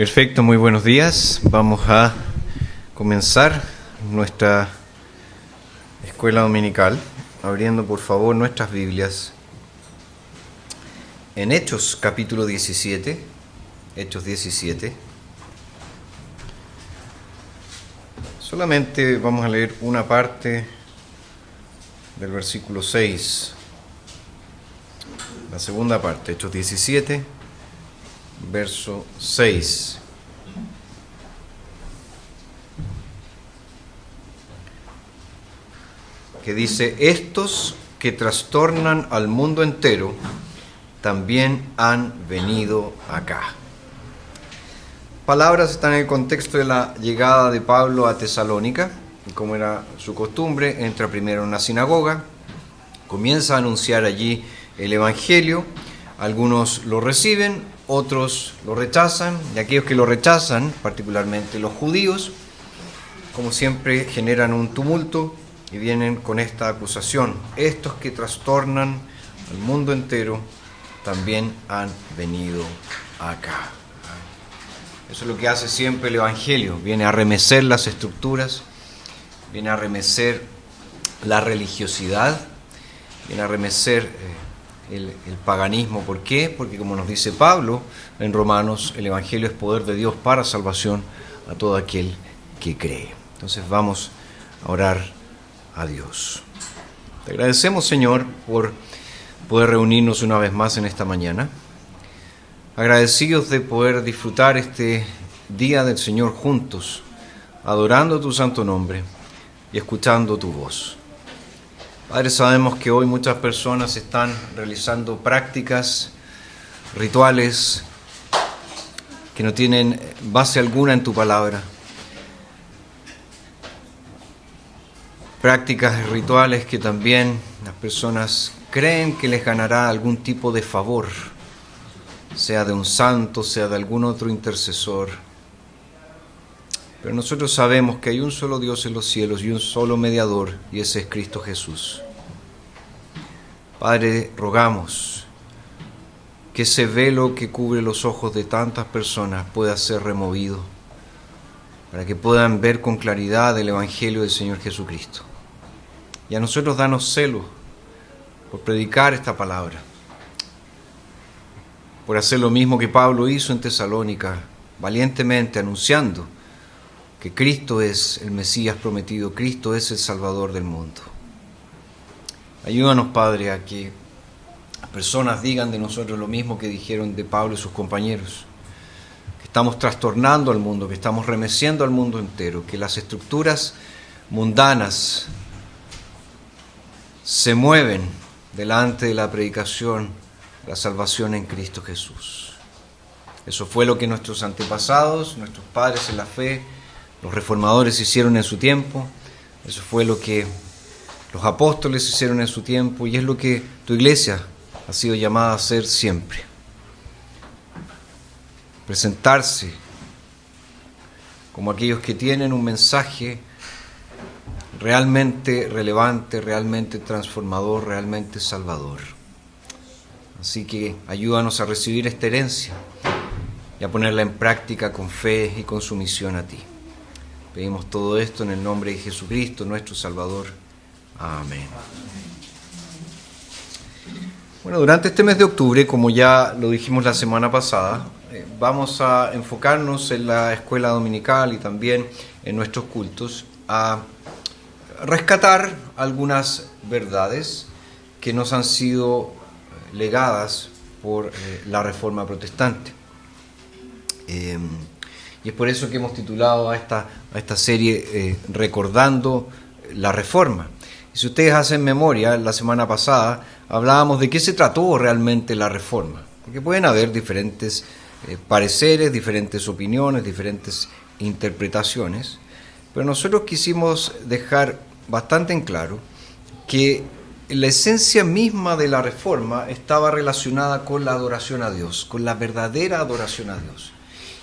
Perfecto, muy buenos días. Vamos a comenzar nuestra escuela dominical, abriendo por favor nuestras Biblias en Hechos capítulo 17, Hechos 17. Solamente vamos a leer una parte del versículo 6, la segunda parte, Hechos 17, verso 6. Que dice: estos que trastornan al mundo entero también han venido acá. Palabras están en el contexto de la llegada de Pablo a Tesalónica, y como era su costumbre, entra primero en una sinagoga, comienza a anunciar allí el Evangelio. Algunos lo reciben, otros lo rechazan, y aquellos que lo rechazan, particularmente los judíos, como siempre generan un tumulto y vienen con esta acusación: estos que trastornan al mundo entero también han venido acá. Eso es lo que hace siempre el Evangelio, viene a remecer las estructuras, viene a remecer la religiosidad, viene a remecer el paganismo. ¿Por qué? Porque, como nos dice Pablo en Romanos, el Evangelio es poder de Dios para salvación a todo aquel que cree. Entonces vamos a orar a Dios. Te agradecemos, Señor, por poder reunirnos una vez más en esta mañana. Agradecidos de poder disfrutar este día del Señor juntos, adorando tu santo nombre y escuchando tu voz. Padre, sabemos que hoy muchas personas están realizando prácticas, rituales, que no tienen base alguna en tu palabra. Prácticas rituales que también las personas creen que les ganará algún tipo de favor, sea de un santo, sea de algún otro intercesor. Pero nosotros sabemos que hay un solo Dios en los cielos y un solo mediador, y ese es Cristo Jesús. Padre, rogamos que ese velo que cubre los ojos de tantas personas pueda ser removido, para que puedan ver con claridad el Evangelio del Señor Jesucristo. Y a nosotros danos celo por predicar esta palabra, por hacer lo mismo que Pablo hizo en Tesalónica, valientemente anunciando que Cristo es el Mesías prometido, Cristo es el Salvador del mundo. Ayúdanos, Padre, a que las personas digan de nosotros lo mismo que dijeron de Pablo y sus compañeros, que estamos trastornando al mundo, que estamos remeciendo al mundo entero, que las estructuras mundanas se mueven delante de la predicación de la salvación en Cristo Jesús. Eso fue lo que nuestros antepasados, nuestros padres en la fe, los reformadores hicieron en su tiempo. Eso fue lo que los apóstoles hicieron en su tiempo, y es lo que tu iglesia ha sido llamada a hacer siempre. Presentarse como aquellos que tienen un mensaje realmente relevante, realmente transformador, realmente salvador. Así que ayúdanos a recibir esta herencia y a ponerla en práctica con fe y con sumisión a ti. Pedimos todo esto en el nombre de Jesucristo, nuestro Salvador. Amén. Bueno, durante este mes de octubre, como ya lo dijimos la semana pasada, vamos a enfocarnos en la escuela dominical y también en nuestros cultos a rescatar algunas verdades que nos han sido legadas por la Reforma Protestante. Y es por eso que hemos titulado a esta serie Recordando la Reforma. Y si ustedes hacen memoria, la semana pasada hablábamos de qué se trató realmente la Reforma, porque pueden haber diferentes pareceres, diferentes opiniones, diferentes interpretaciones, pero nosotros quisimos dejar bastante en claro que la esencia misma de la Reforma estaba relacionada con la adoración a Dios, con la verdadera adoración a Dios.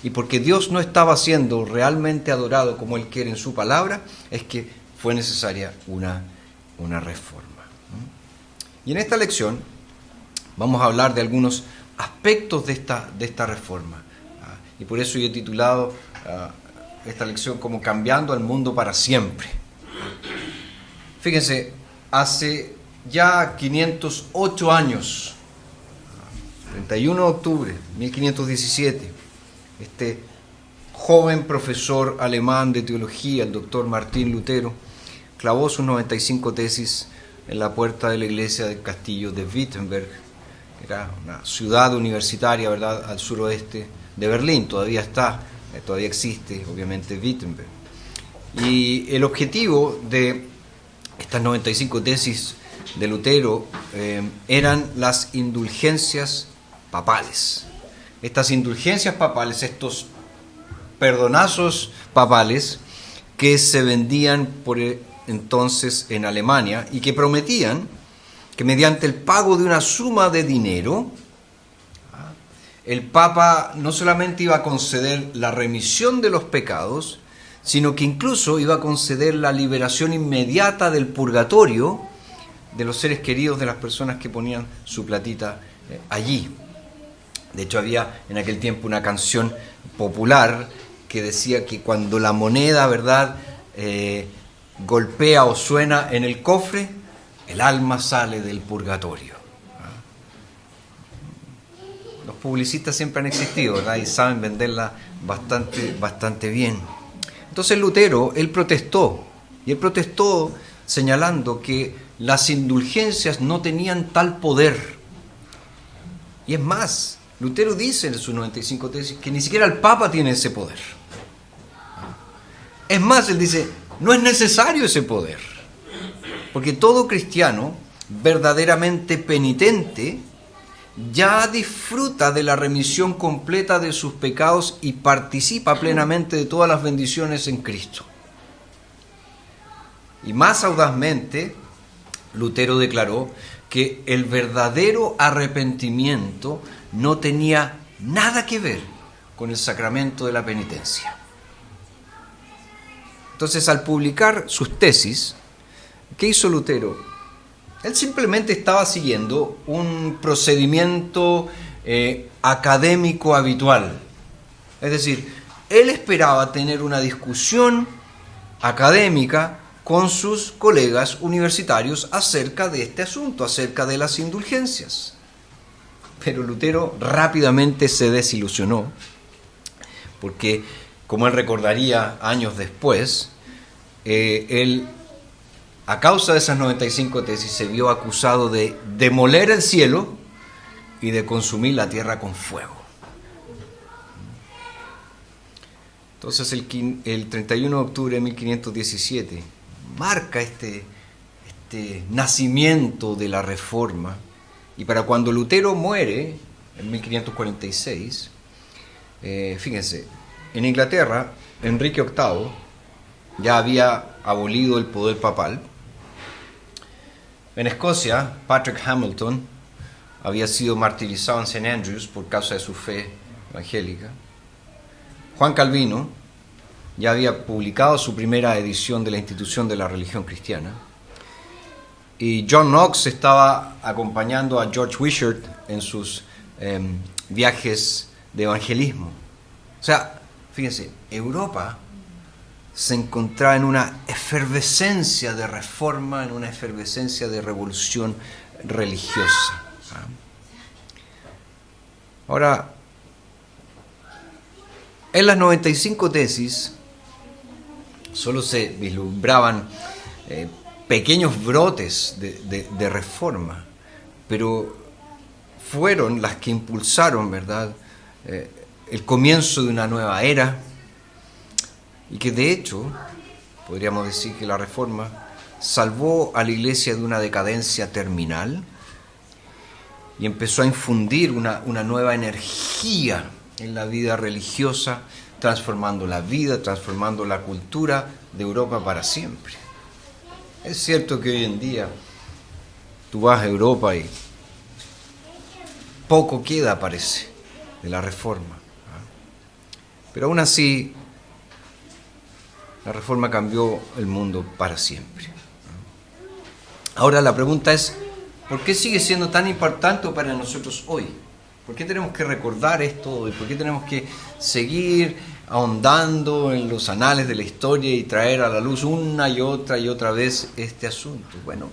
Y porque Dios no estaba siendo realmente adorado como Él quiere en su palabra, es que fue necesaria una reforma. Y en esta lección vamos a hablar de algunos aspectos de esta reforma y por eso yo he titulado esta lección como Cambiando al Mundo para Siempre. Fíjense, hace ya 508 años, 31 de octubre de 1517, este joven profesor alemán de teología, el doctor Martín Lutero, clavó sus 95 tesis en la puerta de la iglesia del castillo de Wittenberg. Era una ciudad universitaria, ¿verdad?, al suroeste de Berlín. Todavía existe, obviamente, Wittenberg. Y el objetivo de estas 95 tesis de Lutero eran las indulgencias papales. Estas indulgencias papales, estos perdonazos papales que se vendían por entonces en Alemania y que prometían que mediante el pago de una suma de dinero, el Papa no solamente iba a conceder la remisión de los pecados, sino que incluso iba a conceder la liberación inmediata del purgatorio de los seres queridos de las personas que ponían su platita allí. De hecho, había en aquel tiempo una canción popular que decía que cuando la moneda, ¿verdad?, golpea o suena en el cofre, el alma sale del purgatorio. Los publicistas siempre han existido, ¿verdad?, y saben venderla bastante bien. Entonces Lutero, él protestó señalando que las indulgencias no tenían tal poder. Y es más, Lutero dice en sus 95 tesis que ni siquiera el Papa tiene ese poder. Es más, él dice, no es necesario ese poder, porque todo cristiano verdaderamente penitente ya disfruta de la remisión completa de sus pecados y participa plenamente de todas las bendiciones en Cristo. Y más audazmente, Lutero declaró que el verdadero arrepentimiento no tenía nada que ver con el sacramento de la penitencia. Entonces, al publicar sus tesis, ¿qué hizo Lutero? Él simplemente estaba siguiendo un procedimiento académico habitual. Es decir, él esperaba tener una discusión académica con sus colegas universitarios acerca de este asunto, acerca de las indulgencias. Pero Lutero rápidamente se desilusionó, porque, como él recordaría años después, él, a causa de esas 95 tesis, se vio acusado de demoler el cielo y de consumir la tierra con fuego. Entonces el 31 de octubre de 1517 marca este nacimiento de la Reforma, y para cuando Lutero muere en 1546, fíjense, en Inglaterra Enrique VIII ya había abolido el poder papal. En Escocia, Patrick Hamilton había sido martirizado en St. Andrews por causa de su fe evangélica. Juan Calvino ya había publicado su primera edición de la Institución de la Religión Cristiana. Y John Knox estaba acompañando a George Wishart en sus viajes de evangelismo. O sea, fíjense, Europa se encontraba en una efervescencia de reforma, en una efervescencia de revolución religiosa. Ahora, en las 95 tesis solo se vislumbraban pequeños brotes de reforma, pero fueron las que impulsaron, ¿verdad?, el comienzo de una nueva era, y que de hecho podríamos decir que la Reforma salvó a la Iglesia de una decadencia terminal y empezó a infundir una nueva energía en la vida religiosa, transformando la vida, transformando la cultura de Europa para siempre. Es cierto que hoy en día tú vas a Europa y poco queda, parece, de la Reforma. Pero aún así, la Reforma cambió el mundo para siempre. Ahora la pregunta es, ¿por qué sigue siendo tan importante para nosotros hoy? ¿Por qué tenemos que recordar esto? ¿Y por qué tenemos que seguir ahondando en los anales de la historia y traer a la luz una y otra vez este asunto? Bueno,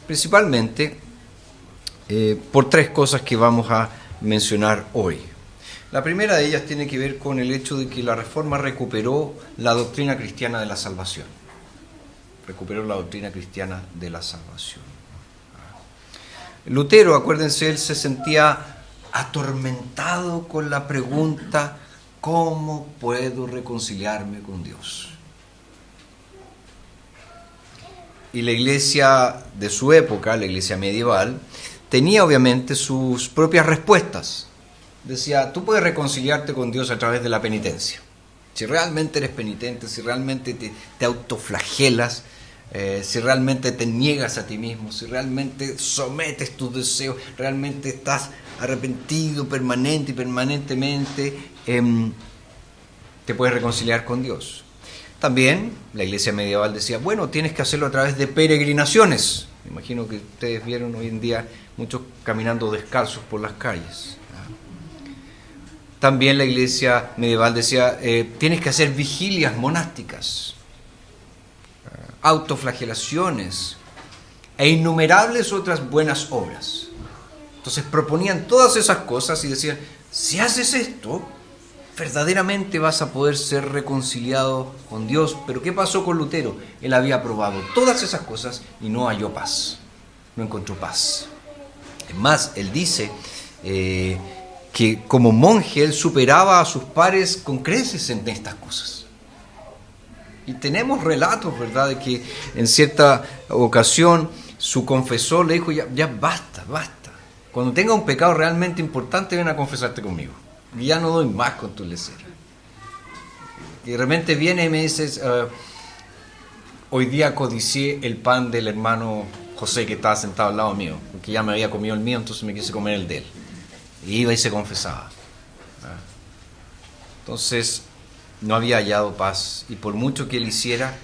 principalmente por tres cosas que vamos a mencionar hoy. La primera de ellas tiene que ver con el hecho de que la Reforma recuperó la doctrina cristiana de la salvación. Recuperó la doctrina cristiana de la salvación. Lutero, acuérdense, él se sentía atormentado con la pregunta: ¿cómo puedo reconciliarme con Dios? Y la iglesia de su época, la iglesia medieval, tenía obviamente sus propias respuestas. Decía: tú puedes reconciliarte con Dios a través de la penitencia. Si realmente eres penitente, si realmente te autoflagelas, si realmente te niegas a ti mismo, si realmente sometes tus deseos, realmente estás arrepentido permanentemente, te puedes reconciliar con Dios. También la iglesia medieval decía: bueno, tienes que hacerlo a través de peregrinaciones. Me imagino que ustedes vieron hoy en día muchos caminando descalzos por las calles. También la iglesia medieval decía: tienes que hacer vigilias monásticas, autoflagelaciones e innumerables otras buenas obras. Entonces proponían todas esas cosas y decían: si haces esto, verdaderamente vas a poder ser reconciliado con Dios. Pero ¿qué pasó con Lutero? Él había probado todas esas cosas y no halló paz, no encontró paz. Es más, él dice que como monje él superaba a sus pares con creces en estas cosas. Y tenemos relatos, ¿verdad?, de que en cierta ocasión su confesor le dijo: ya basta. Cuando tenga un pecado realmente importante, ven a confesarte conmigo. Y ya no doy más con tu lecera. Y de repente viene y me dices: hoy día codicié el pan del hermano José que estaba sentado al lado mío, porque ya me había comido el mío, entonces me quise comer el de él. Y iba y se confesaba. Entonces no había hallado paz, y por mucho que él hiciera,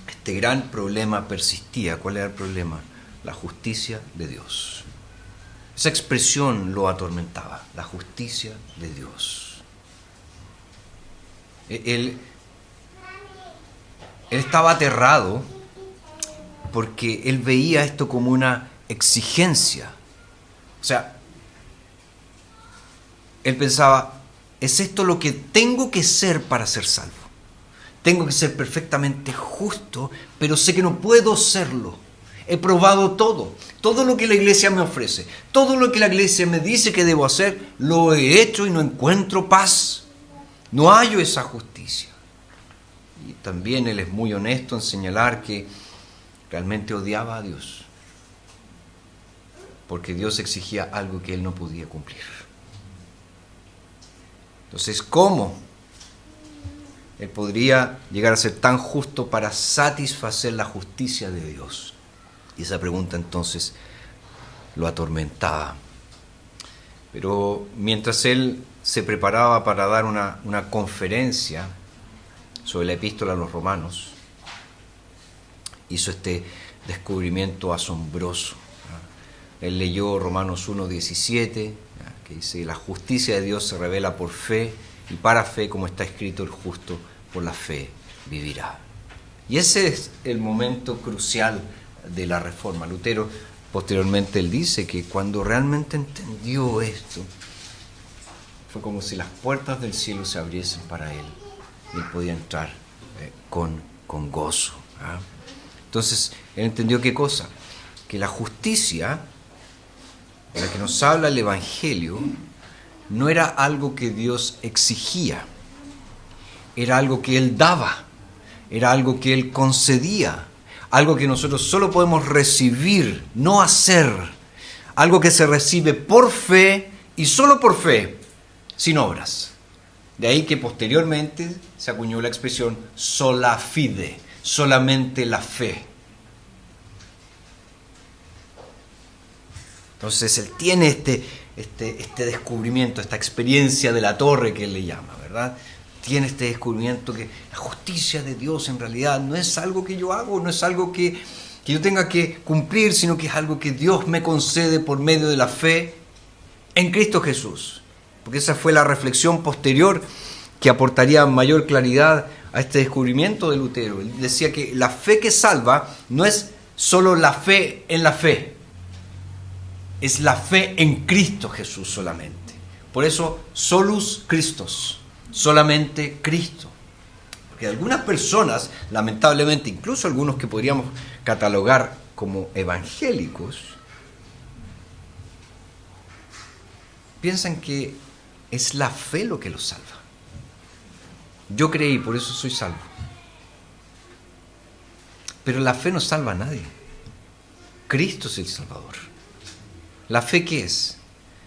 este gran problema persistía. ¿Cuál era el problema? La justicia de Dios. Esa expresión lo atormentaba: la justicia de Dios. Él estaba aterrado porque él veía esto como una exigencia. O sea, él pensaba: ¿es esto lo que tengo que ser para ser salvo? Tengo que ser perfectamente justo, pero sé que no puedo serlo. He probado todo lo que la iglesia me ofrece, todo lo que la iglesia me dice que debo hacer, lo he hecho y no encuentro paz. No hallo esa justicia. Y también él es muy honesto en señalar que realmente odiaba a Dios, porque Dios exigía algo que él no podía cumplir. Entonces, ¿cómo él podría llegar a ser tan justo para satisfacer la justicia de Dios? Y esa pregunta entonces lo atormentaba. Pero mientras él se preparaba para dar una conferencia sobre la epístola a los romanos, hizo este descubrimiento asombroso. Él leyó Romanos 1:17, que dice: la justicia de Dios se revela por fe, y para fe, como está escrito, el justo por la fe vivirá. Y ese es el momento crucial de la Reforma. Lutero, posteriormente, él dice que cuando realmente entendió esto, fue como si las puertas del cielo se abriesen para él y él podía entrar con gozo. Entonces, él entendió ¿qué cosa? Que la justicia de la que nos habla el Evangelio no era algo que Dios exigía, era algo que Él daba, era algo que Él concedía, algo que nosotros solo podemos recibir, no hacer, algo que se recibe por fe y solo por fe, sin obras. De ahí que posteriormente se acuñó la expresión sola fide, solamente la fe. Entonces él tiene este descubrimiento, esta experiencia de la torre que él le llama, ¿verdad? Tiene este descubrimiento que la justicia de Dios en realidad no es algo que yo hago, no es algo que yo tenga que cumplir, sino que es algo que Dios me concede por medio de la fe. en Cristo Jesús. Porque esa fue la reflexión posterior que aportaría mayor claridad a este descubrimiento de Lutero. Él decía que la fe que salva no es solo la fe en la fe, es la fe en Cristo Jesús solamente. Por eso, solus Christus, solamente Cristo. Porque algunas personas, lamentablemente, incluso algunos que podríamos catalogar como evangélicos, piensan que es la fe lo que los salva. Yo creí, por eso soy salvo. Pero la fe no salva a nadie. Cristo es el Salvador. ¿La fe qué es?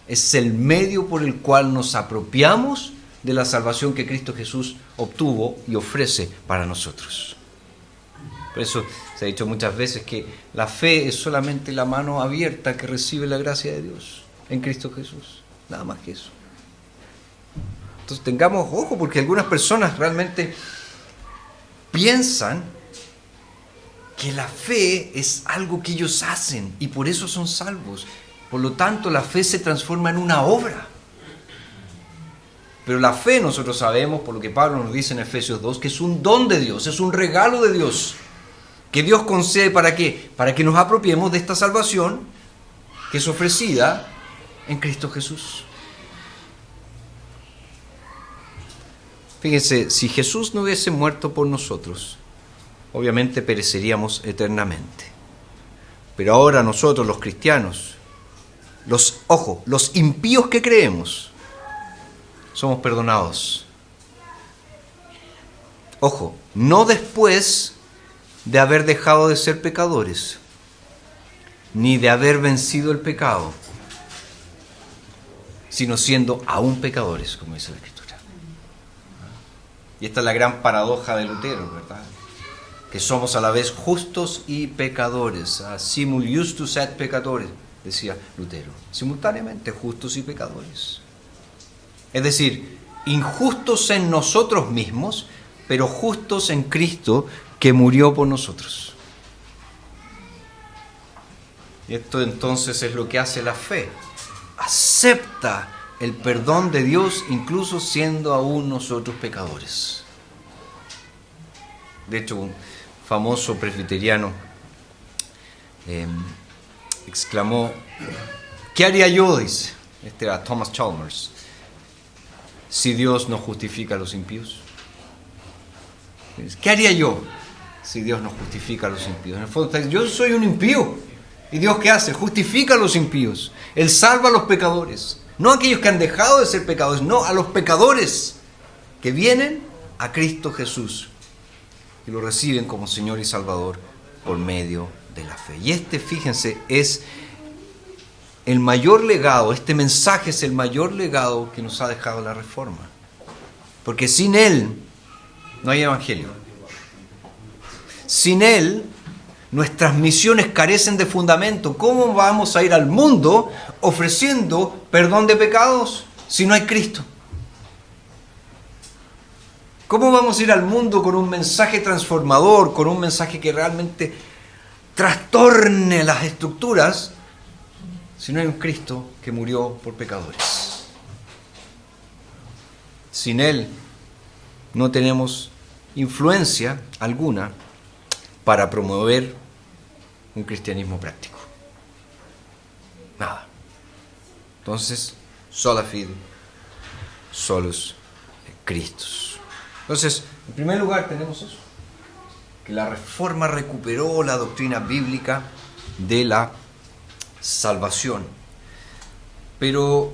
Es el medio por el cual nos apropiamos de la salvación que Cristo Jesús obtuvo y ofrece para nosotros. Por eso se ha dicho muchas veces que la fe es solamente la mano abierta que recibe la gracia de Dios en Cristo Jesús. Nada más que eso. Entonces tengamos ojo, porque algunas personas realmente piensan que la fe es algo que ellos hacen y por eso son salvos. Por lo tanto, la fe se transforma en una obra. Pero la fe, nosotros sabemos, por lo que Pablo nos dice en Efesios 2, que es un don de Dios, es un regalo de Dios, que Dios concede ¿para qué? Para que nos apropiemos de esta salvación que es ofrecida en Cristo Jesús. Fíjense, si Jesús no hubiese muerto por nosotros, obviamente pereceríamos eternamente. Pero ahora nosotros, los cristianos, los impíos que creemos, somos perdonados. Ojo, no después de haber dejado de ser pecadores, ni de haber vencido el pecado, sino siendo aún pecadores, como dice la Escritura. Y esta es la gran paradoja de Lutero, ¿verdad? Que somos a la vez justos y pecadores. Simul justus et pecadores, decía Lutero. Simultáneamente, justos y pecadores. Es decir, injustos en nosotros mismos, pero justos en Cristo que murió por nosotros. Y esto entonces es lo que hace la fe. Acepta el perdón de Dios incluso siendo aún nosotros pecadores. De hecho, un famoso presbiteriano exclamó: ¿qué haría yo? Dice, este era Thomas Chalmers, si Dios no justifica a los impíos. ¿Qué haría yo si Dios no justifica a los impíos? En el fondo, yo soy un impío. ¿Y Dios qué hace? Justifica a los impíos. Él salva a los pecadores. No a aquellos que han dejado de ser pecadores, no, a los pecadores que vienen a Cristo Jesús y lo reciben como Señor y Salvador por medio de la fe. Y fíjense, es el mayor legado, este mensaje es el mayor legado que nos ha dejado la Reforma. Porque sin Él no hay evangelio. Sin Él, nuestras misiones carecen de fundamento. ¿Cómo vamos a ir al mundo ofreciendo perdón de pecados si no hay Cristo? ¿Cómo vamos a ir al mundo con un mensaje transformador, con un mensaje que realmente trastorne las estructuras, si no hay un Cristo que murió por pecadores? Sin Él no tenemos influencia alguna para promover un cristianismo práctico. Nada. Entonces, sola fide, solus Christus. Entonces, en primer lugar tenemos eso, que la Reforma recuperó la doctrina bíblica de la salvación. Pero,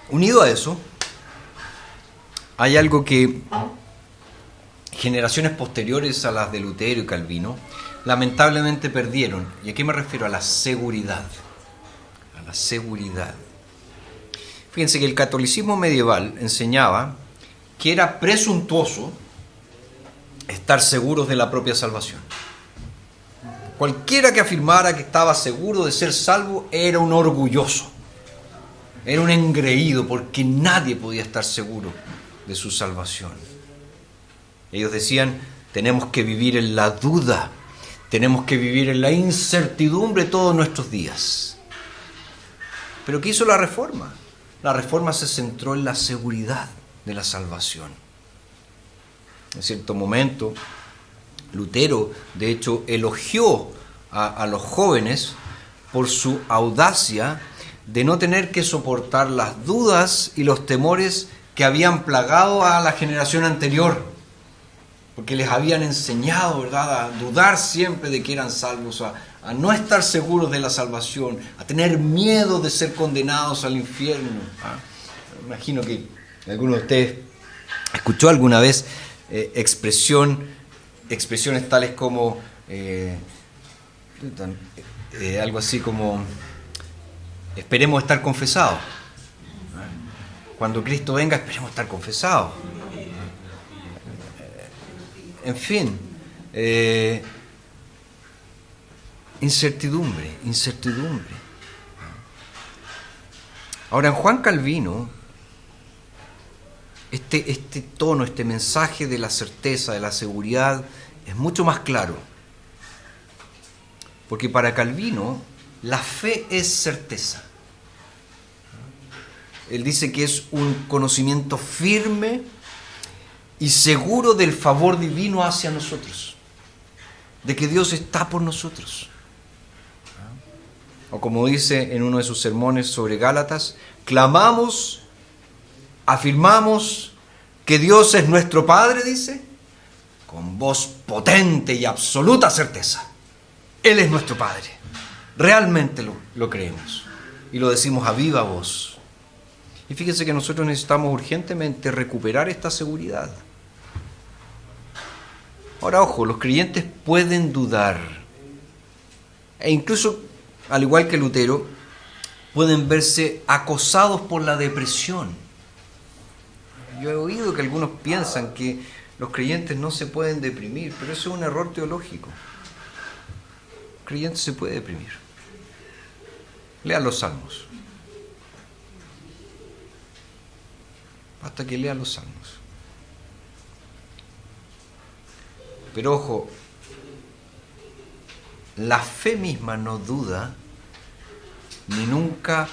unido a eso, hay algo que generaciones posteriores a las de Lutero y Calvino lamentablemente perdieron. ¿Y a qué me refiero? A la seguridad. A la seguridad. Fíjense que el catolicismo medieval enseñaba que era presuntuoso estar seguros de la propia salvación. Cualquiera que afirmara que estaba seguro de ser salvo era un orgulloso, era un engreído, porque nadie podía estar seguro de su salvación. Ellos decían, tenemos que vivir en la duda, tenemos que vivir en la incertidumbre todos nuestros días. ¿Pero qué hizo la Reforma? La Reforma se centró en la seguridad de la salvación. En cierto momento, Lutero, de hecho, elogió a los jóvenes por su audacia de no tener que soportar las dudas y los temores que habían plagado a la generación anterior, porque les habían enseñado, ¿verdad?, a dudar siempre de que eran salvos, a no estar seguros de la salvación, a tener miedo de ser condenados al infierno. Imagino que alguno de ustedes escuchó alguna vez expresiones tales como algo así como esperemos estar confesados. Cuando Cristo venga, esperemos estar confesados. En fin, incertidumbre. Ahora, en Juan Calvino, este tono, este mensaje de la certeza, de la seguridad, es mucho más claro. Porque para Calvino, la fe es certeza. Él dice que es un conocimiento firme y seguro del favor divino hacia nosotros, de que Dios está por nosotros. O como dice en uno de sus sermones sobre Gálatas, clamamos, afirmamos que Dios es nuestro Padre, dice, con voz potente y absoluta certeza. Él es nuestro Padre. Realmente lo creemos y lo decimos a viva voz. Y fíjense que nosotros necesitamos urgentemente recuperar esta seguridad. Ahora, ojo, los creyentes pueden dudar. E incluso, al igual que Lutero, pueden verse acosados por la depresión. Yo he oído que algunos piensan que los creyentes no se pueden deprimir, pero eso es un error teológico. El creyente se puede deprimir. Lean los Salmos. Basta que lean los Salmos. Pero ojo, la fe misma no duda, ni nunca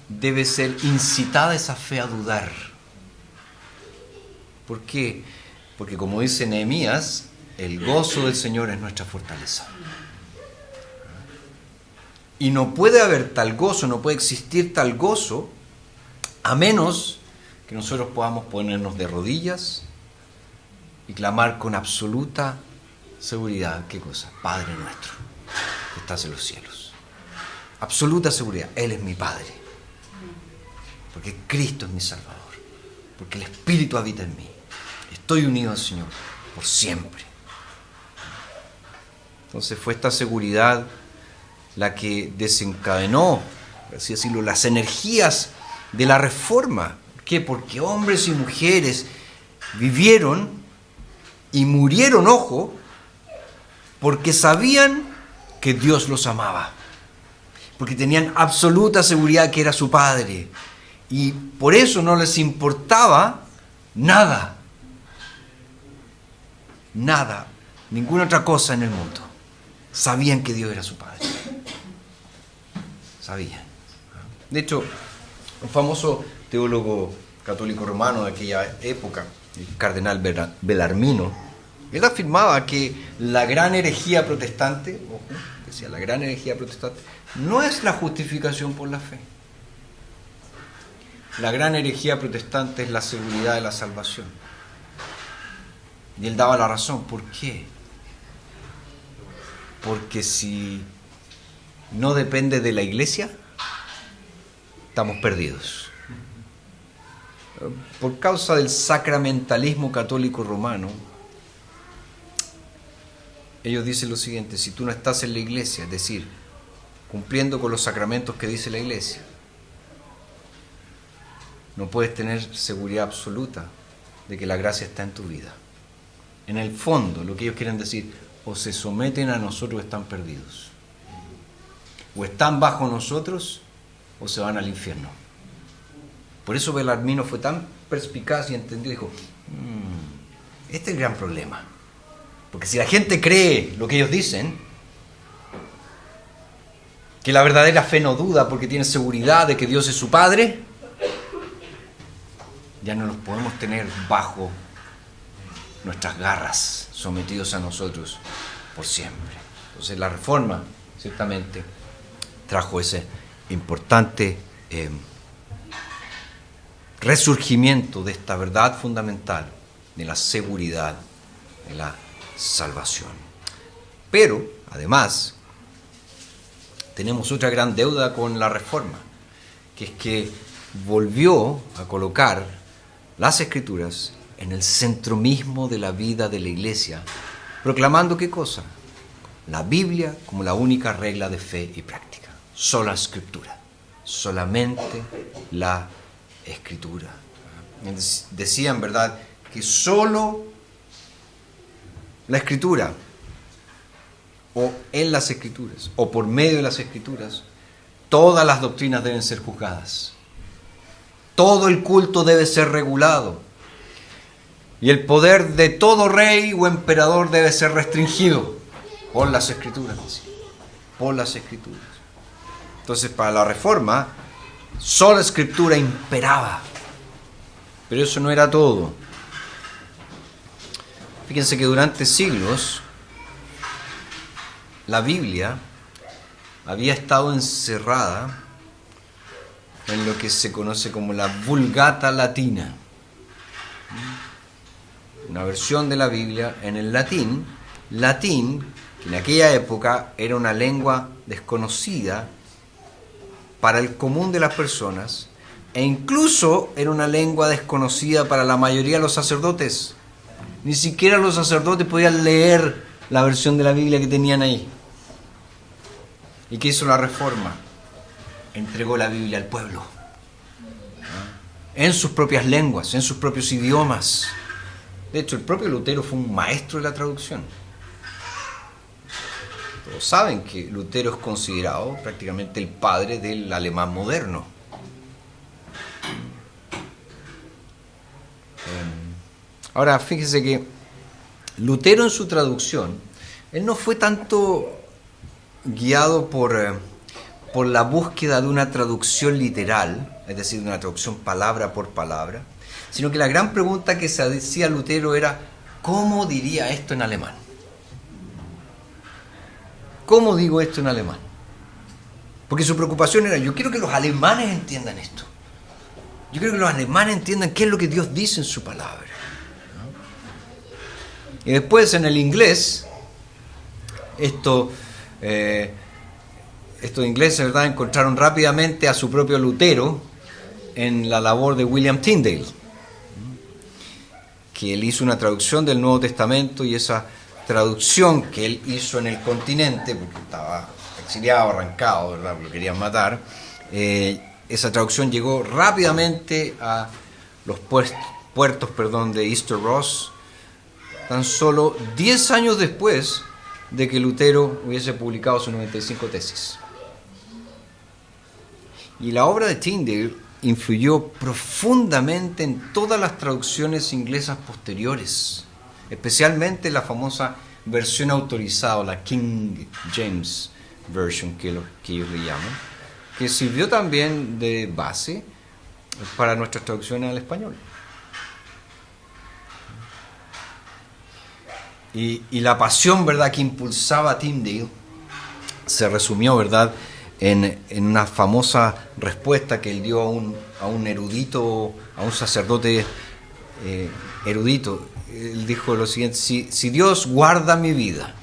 debe ser incitada esa fe a dudar. ¿Por qué? Porque como dice Nehemías, el gozo del Señor es nuestra fortaleza. Y no puede haber tal gozo, no puede existir tal gozo, a menos que nosotros podamos ponernos de rodillas y clamar con absoluta seguridad. ¿Qué cosa? Padre nuestro, que estás en los cielos. Absoluta seguridad. Él es mi Padre. Porque Cristo es mi Salvador. Porque el Espíritu habita en mí. Estoy unido al Señor por siempre. Entonces fue esta seguridad la que desencadenó, por así decirlo, las energías de la Reforma. ¿Por qué? Porque hombres y mujeres vivieron y murieron, ojo, porque sabían que Dios los amaba, porque tenían absoluta seguridad que era su Padre, y por eso no les importaba nada, ninguna otra cosa en el mundo. Sabían que Dios era su Padre. Sabían. De hecho, un famoso teólogo católico romano de aquella época, el cardenal Bellarmino, él afirmaba que la gran herejía protestante, ojo, decía, la gran herejía protestante no es la justificación por la fe. La gran herejía protestante es la seguridad de la salvación. Y él daba la razón. ¿Por qué? Porque si no depende de la iglesia, estamos perdidos. Por causa del sacramentalismo católico romano, ellos dicen lo siguiente: si tú no estás en la iglesia, es decir, cumpliendo con los sacramentos que dice la iglesia, no puedes tener seguridad absoluta de que la gracia está en tu vida. En el fondo, lo que ellos quieren decir, o se someten a nosotros o están perdidos. O están bajo nosotros o se van al infierno. Por eso Bellarmino fue tan perspicaz y entendió, dijo, este es el gran problema. Porque si la gente cree lo que ellos dicen, que la verdadera fe no duda porque tiene seguridad de que Dios es su Padre, ya no los podemos tener bajo nuestras garras, sometidos a nosotros por siempre. Entonces la Reforma ciertamente trajo ese importante resurgimiento de esta verdad fundamental de la seguridad de la salvación. Pero, además, tenemos otra gran deuda con la Reforma, que es que volvió a colocar las Escrituras en el centro mismo de la vida de la Iglesia, proclamando ¿qué cosa? La Biblia como la única regla de fe y práctica. Sola Escritura, solamente la Escritura. Decían, ¿verdad?, que solo la Escritura, o en las Escrituras, o por medio de las Escrituras, todas las doctrinas deben ser juzgadas. Todo el culto debe ser regulado. Y el poder de todo rey o emperador debe ser restringido por las Escrituras. Por las Escrituras. Entonces, para la Reforma, sola Escritura imperaba. Pero eso no era todo. Fíjense que durante siglos la Biblia había estado encerrada en lo que se conoce como la Vulgata Latina, una versión de la Biblia en el latín, que en aquella época era una lengua desconocida para el común de las personas, e incluso era una lengua desconocida para la mayoría de los sacerdotes. Ni siquiera los sacerdotes podían leer la versión de la Biblia que tenían ahí. ¿Y qué hizo la Reforma? Entregó la Biblia al pueblo, en sus propias lenguas, en sus propios idiomas. De hecho, el propio Lutero fue un maestro de la traducción. Todos saben que Lutero es considerado prácticamente el padre del alemán moderno. Ahora, fíjense que Lutero en su traducción, él no fue tanto guiado por la búsqueda de una traducción literal, es decir, de una traducción palabra por palabra, sino que la gran pregunta que se hacía Lutero era, ¿cómo diría esto en alemán? ¿Cómo digo esto en alemán? Porque su preocupación era, yo quiero que los alemanes entiendan esto. Yo quiero que los alemanes entiendan qué es lo que Dios dice en su palabra. Y después en el inglés, estos ingleses, ¿verdad?, encontraron rápidamente a su propio Lutero en la labor de William Tyndale, que él hizo una traducción del Nuevo Testamento, y esa traducción que él hizo en el continente, porque estaba exiliado, arrancado, ¿verdad?, lo querían matar, esa traducción llegó rápidamente a los puertos de Easter Ross, tan solo 10 años después de que Lutero hubiese publicado sus 95 tesis. Y la obra de Tyndale influyó profundamente en todas las traducciones inglesas posteriores, especialmente la famosa versión autorizada, la King James Version, que ellos le llaman, que sirvió también de base para nuestras traducciones al español. Y la pasión, ¿verdad?, que impulsaba a Tyndale se resumió, ¿verdad?, en una famosa respuesta que él dio a un erudito, a un sacerdote erudito. Él dijo lo siguiente: si Dios guarda mi vida,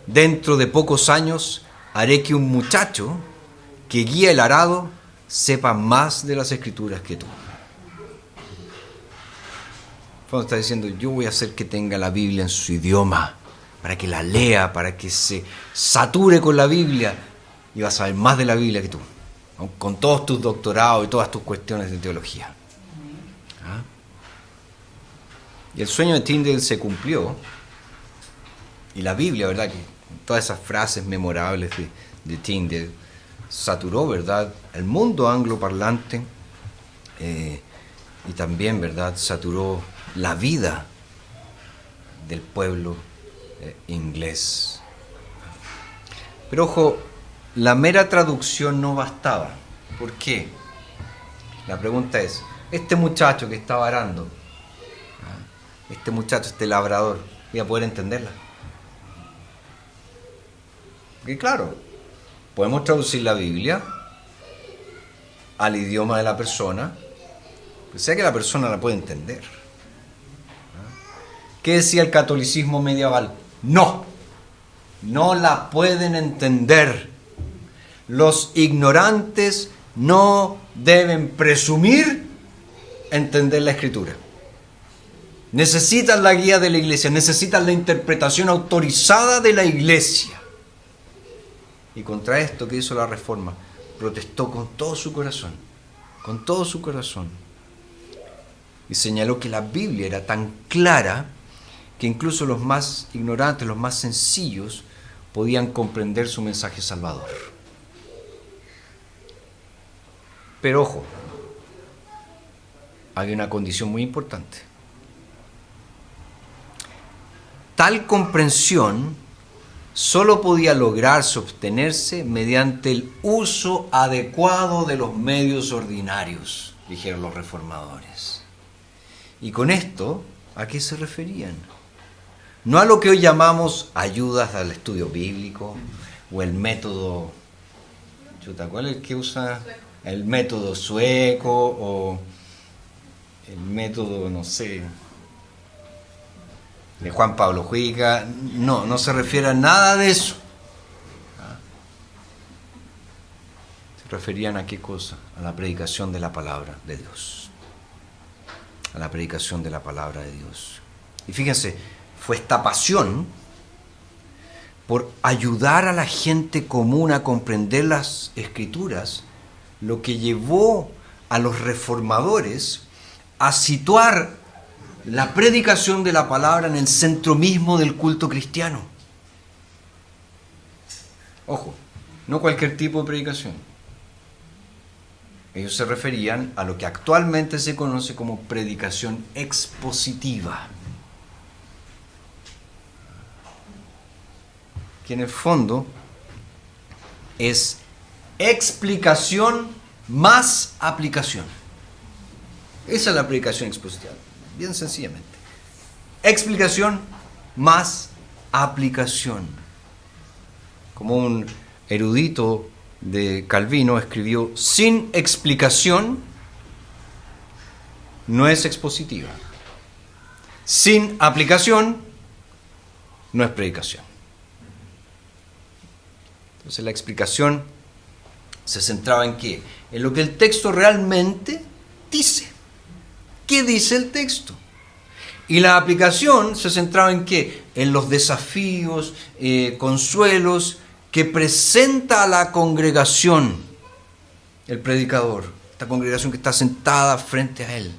dentro de pocos años haré que un muchacho que guía el arado sepa más de las Escrituras que tú. Cuando está diciendo, yo voy a hacer que tenga la Biblia en su idioma, para que la lea, para que se sature con la Biblia, y vas a saber más de la Biblia que tú, con todos tus doctorados y todas tus cuestiones de teología. ¿Ah? Y el sueño de Tyndale se cumplió, y la Biblia, ¿verdad?, que todas esas frases memorables de Tyndale saturó, ¿verdad?, el mundo angloparlante, y también, ¿verdad?, saturó la vida del pueblo inglés. Pero ojo, la mera traducción no bastaba. ¿Por qué? La pregunta es, este muchacho que estaba arando, este muchacho, este labrador, ¿voy a poder entenderla? Porque claro, podemos traducir la Biblia al idioma de la persona, que sea que la persona la puede entender. ¿Qué decía el catolicismo medieval? No la pueden entender. Los ignorantes no deben presumir entender la Escritura. Necesitan la guía de la Iglesia, necesitan la interpretación autorizada de la Iglesia. Y contra esto que hizo la Reforma, protestó con todo su corazón, y señaló que la Biblia era tan clara que incluso los más ignorantes, los más sencillos, podían comprender su mensaje salvador. Pero ojo, había una condición muy importante. Tal comprensión solo podía lograrse, obtenerse mediante el uso adecuado de los medios ordinarios, dijeron los reformadores. Y con esto, ¿a qué se referían? No a lo que hoy llamamos ayudas al estudio bíblico o el método, ¿cuál es el que usa? El método sueco o el método, no sé, de Juan Pablo Juiga. No se refiere a nada de eso. Se referían a qué cosa? A la predicación de la palabra de Dios. A la predicación de la palabra de Dios. Y fíjense, fue esta pasión por ayudar a la gente común a comprender las Escrituras lo que llevó a los reformadores a situar la predicación de la palabra en el centro mismo del culto cristiano. Ojo, no cualquier tipo de predicación. Ellos se referían a lo que actualmente se conoce como predicación expositiva, que en el fondo es explicación más aplicación. Esa es la predicación expositiva, bien sencillamente. Explicación más aplicación. Como un erudito de Calvino escribió, sin explicación no es expositiva. Sin aplicación no es predicación. Entonces la explicación se centraba en qué? En lo que el texto realmente dice. ¿Qué dice el texto? Y la aplicación se centraba en qué? En los desafíos, consuelos que presenta a la congregación el predicador, esta congregación que está sentada frente a él.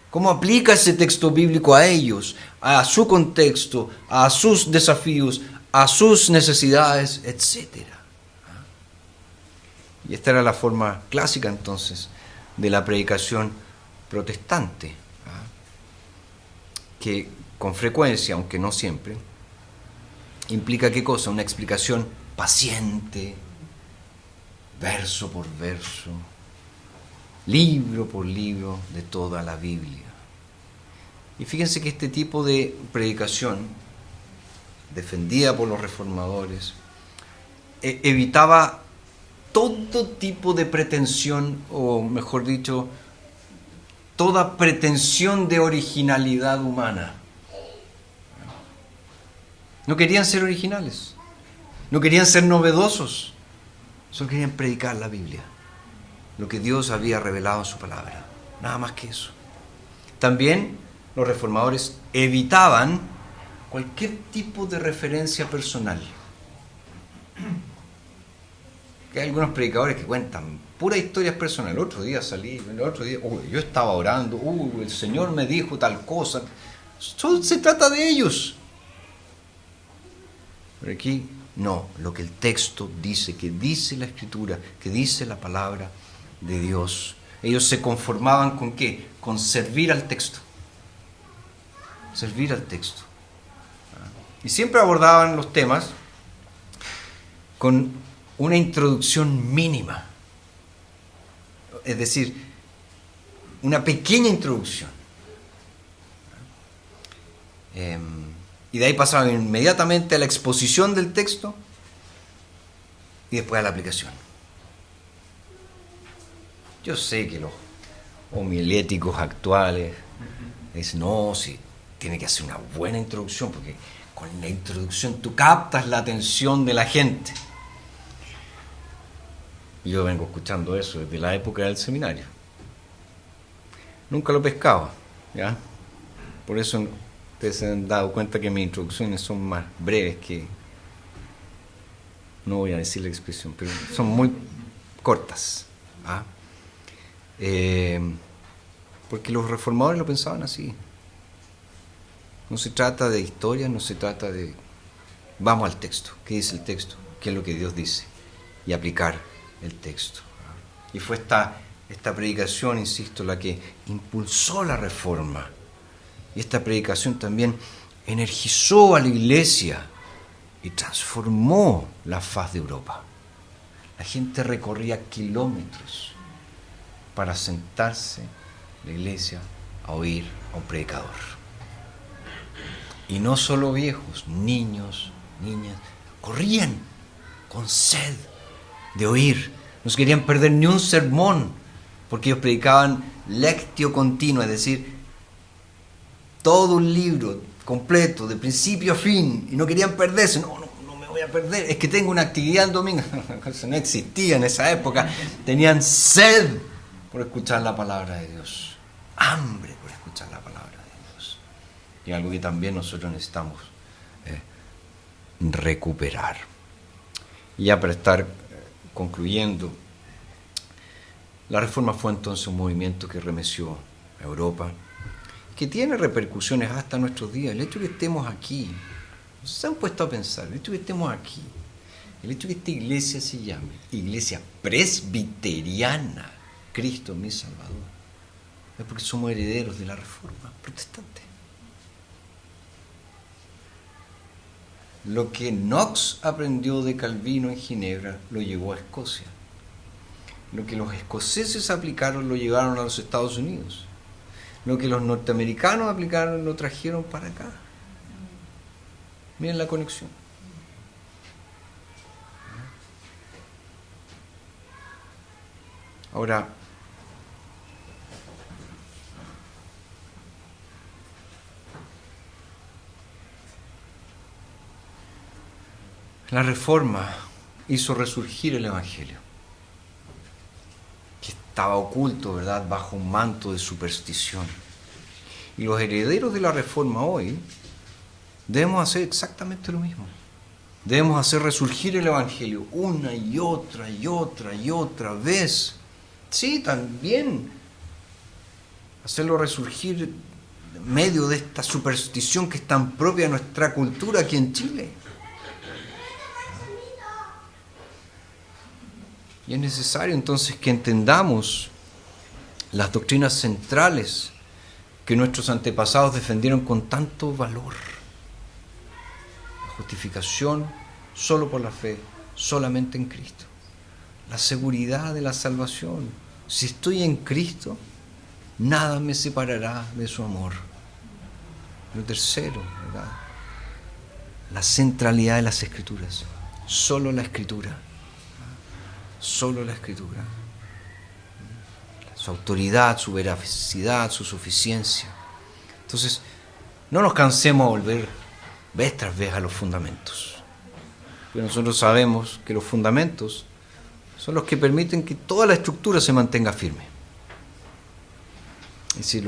¿Cómo aplica ese texto bíblico a ellos, a su contexto, a sus desafíos, a sus necesidades, etcétera? Y esta era la forma clásica entonces de la predicación protestante, que con frecuencia, aunque no siempre, implica ¿qué cosa? Una explicación paciente, verso por verso, libro por libro de toda la Biblia. Y fíjense que este tipo de predicación, defendida por los reformadores, evitaba todo tipo de pretensión, o mejor dicho, toda pretensión de originalidad humana. No querían ser originales, no querían ser novedosos, solo querían predicar la Biblia, lo que Dios había revelado en su palabra, nada más que eso. También los reformadores evitaban cualquier tipo de referencia personal. Que hay algunos predicadores que cuentan puras historias personales. El otro día salí, el otro día, yo estaba orando, el Señor me dijo tal cosa. Solo se trata de ellos. Pero aquí no, lo que el texto dice, que dice la Escritura, que dice la palabra de Dios. Ellos se conformaban ¿con qué? Con servir al texto. Servir al texto. Y siempre abordaban los temas con una introducción mínima, es decir, una pequeña introducción. Y de ahí pasaba inmediatamente a la exposición del texto y después a la aplicación. Yo sé que los homiléticos actuales dicen, no, sí, tiene que hacer una buena introducción, porque con la introducción tú captas la atención de la gente. Yo vengo escuchando eso desde la época del seminario. Nunca lo pescaba, ¿ya? Por eso ustedes se han dado cuenta que mis introducciones son más breves que... No voy a decir la expresión, pero son muy cortas. ¿Ah? Porque los reformadores lo pensaban así. No se trata de historia, no se trata de... Vamos al texto. ¿Qué dice el texto? ¿Qué es lo que Dios dice? Y aplicar el texto. Y fue esta predicación, insisto, la que impulsó la reforma. Y esta predicación también energizó a la iglesia y transformó la faz de Europa. La gente recorría kilómetros para sentarse en la iglesia a oír a un predicador. Y no solo viejos, niños, niñas, corrían con sed de oír. No se querían perder ni un sermón, porque ellos predicaban lectio continua, es decir, todo un libro completo, de principio a fin, y no querían perderse. No me voy a perder, es que tengo una actividad el domingo. Eso no existía en esa época. Tenían sed por escuchar la palabra de Dios, hambre por escuchar la palabra de Dios. Y algo que también nosotros necesitamos recuperar. Y ya para estar concluyendo, la Reforma fue entonces un movimiento que remeció a Europa, que tiene repercusiones hasta nuestros días. El hecho de que estemos aquí, ¿se han puesto a pensar? El hecho de que estemos aquí, el hecho de que esta iglesia se llame Iglesia Presbiteriana, Cristo mi Salvador, es porque somos herederos de la Reforma protestante. Lo que Knox aprendió de Calvino en Ginebra lo llevó a Escocia. Lo que los escoceses aplicaron lo llevaron a los Estados Unidos. Lo que los norteamericanos aplicaron lo trajeron para acá. Miren la conexión. Ahora, la Reforma hizo resurgir el Evangelio, que estaba oculto, ¿verdad?, bajo un manto de superstición. Y los herederos de la Reforma hoy debemos hacer exactamente lo mismo. Debemos hacer resurgir el Evangelio una y otra y otra y otra vez. Sí, también hacerlo resurgir en medio de esta superstición que es tan propia de nuestra cultura aquí en Chile. Y es necesario entonces que entendamos las doctrinas centrales que nuestros antepasados defendieron con tanto valor. La justificación solo por la fe, solamente en Cristo. La seguridad de la salvación. Si estoy en Cristo, nada me separará de su amor. Lo tercero, ¿verdad?, la centralidad de las Escrituras. Solo la Escritura. Solo la Escritura. Su autoridad, su veracidad, su suficiencia. Entonces, no nos cansemos de volver vez tras vez a los fundamentos. Porque nosotros sabemos que los fundamentos son los que permiten que toda la estructura se mantenga firme. Y si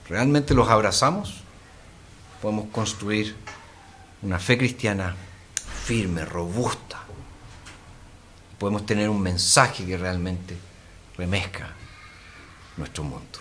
realmente los abrazamos, podemos construir una fe cristiana firme, robusta. Podemos tener un mensaje que realmente remezca nuestro mundo.